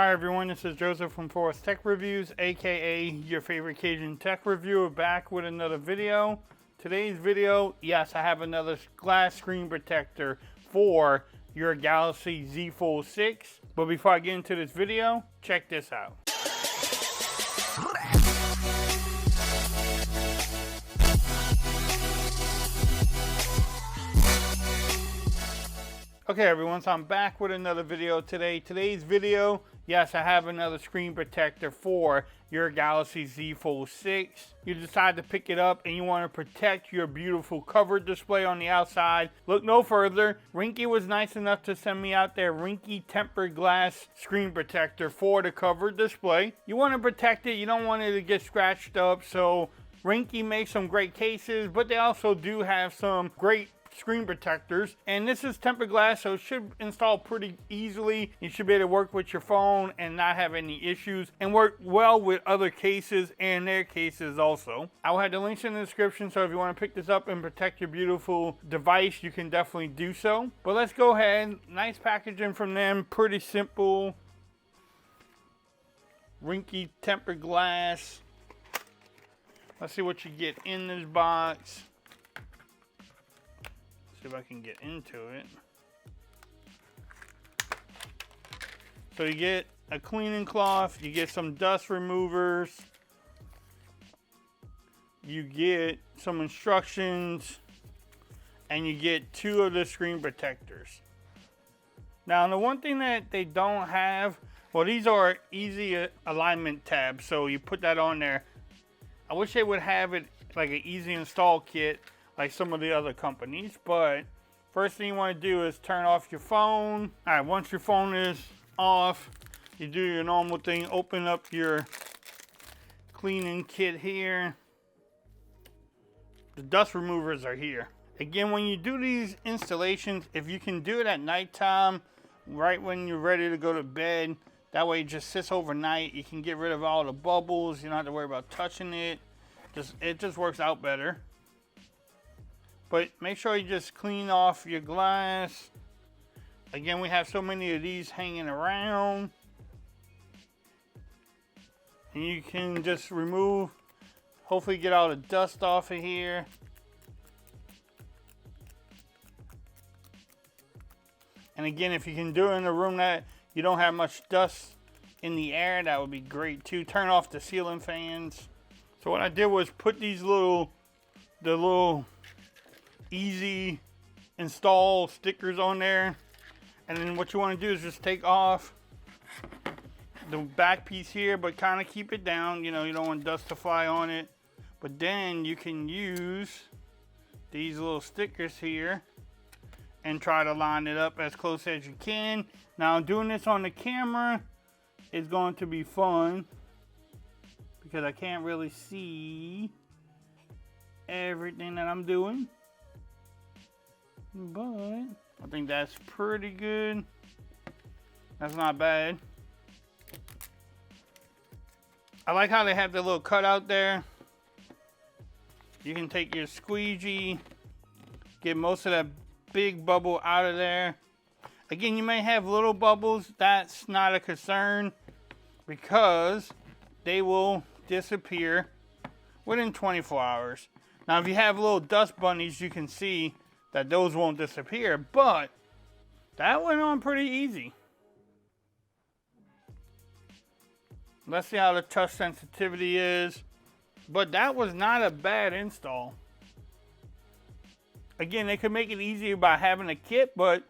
Hi everyone, this is Joseph from Forest Tech Reviews, aka your favorite Cajun tech reviewer, back with another video. Today's video, yes, I have another glass screen protector for your Galaxy Z Fold 6. But before I get into this video, check this out. Okay everyone, so I'm back with another video today. Today's video, yes, I have another screen protector for your Galaxy Z Fold 6. You decide to pick it up and you want to protect your beautiful cover display on the outside. Look no further. Ringke was nice enough to send me out their Ringke tempered glass screen protector for the cover display. You want to protect it, you don't want it to get scratched up, so Ringke makes some great cases, but they also do have some great screen protectors, and this is tempered glass, so it should install pretty easily. You should be able to work with your phone and not have any issues, and work well with other cases and their cases also. I will have the links in the description, so if you want to pick this up and protect your beautiful device, you can definitely do so. But let's go ahead. Nice packaging from them, pretty simple. Ringke tempered glass. Let's see what you get in this box. See if I can get into it. So you get a cleaning cloth, you get some dust removers, you get some instructions, and you get 2 of the screen protectors. Now the one thing that they don't have, well, these are easy alignment tabs, so you put that on there. I wish they would have it like an easy install kit like some of the other companies, but first thing you want to do is turn off your phone. All right, once your phone is off, you do your normal thing, open up your cleaning kit here. The dust removers are here. Again, when you do these installations, if you can do it at nighttime, right when you're ready to go to bed, that way it just sits overnight. You can get rid of all the bubbles. You don't have to worry about touching it. It just works out better. But make sure you just clean off your glass. Again, we have so many of these hanging around. And you can just remove, hopefully get all the dust off of here. And again, if you can do it in a room that you don't have much dust in the air, that would be great too. Turn off the ceiling fans. So what I did was put these the little easy install stickers on there, and then what you want to do is just take off the back piece here, but kind of keep it down. You know, you don't want dust to fly on it, but then you can use these little stickers here and try to line it up as close as you can. Now doing this on the camera is going to be fun because I can't really see everything that I'm doing. But I think that's pretty good. That's not bad. I like how they have the little cutout there. You can take your squeegee, get most of that big bubble out of there. Again, you may have little bubbles. That's not a concern because they will disappear within 24 hours. Now, if you have little dust bunnies, you can see that those won't disappear, but that went on pretty easy. Let's see how the touch sensitivity is, but that was not a bad install. Again, they could make it easier by having a kit, but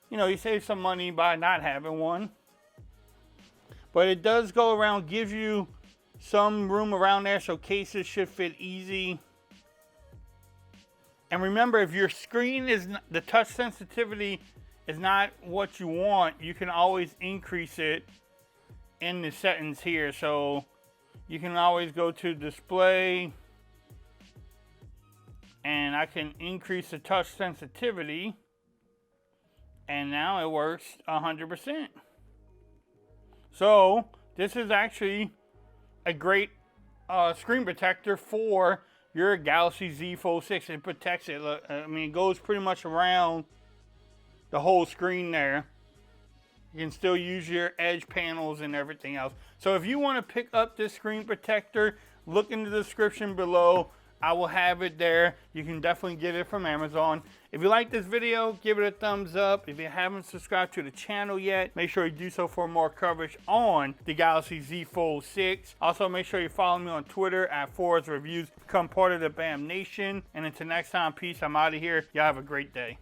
you know, you save some money by not having one. But it does go around, gives you some room around there, so cases should fit easy. And remember, if your screen is the touch sensitivity is not what you want, you can always increase it in the settings here. So you can always go to display, and I can increase the touch sensitivity, and now it works 100%. So this is actually a great screen protector for your Galaxy Z Fold 6. It protects it. I mean, it goes pretty much around the whole screen there. You can still use your edge panels and everything else. So if you want to pick up this screen protector, look in the description below. I will have it there. You can definitely get it from Amazon. If you like this video, give it a thumbs up. If you haven't subscribed to the channel yet, make sure you do so for more coverage on the Galaxy Z Fold 6. Also, make sure you follow me on Twitter at Forrest Reviews. Become part of the BAM Nation. And until next time, peace. I'm out of here. Y'all have a great day.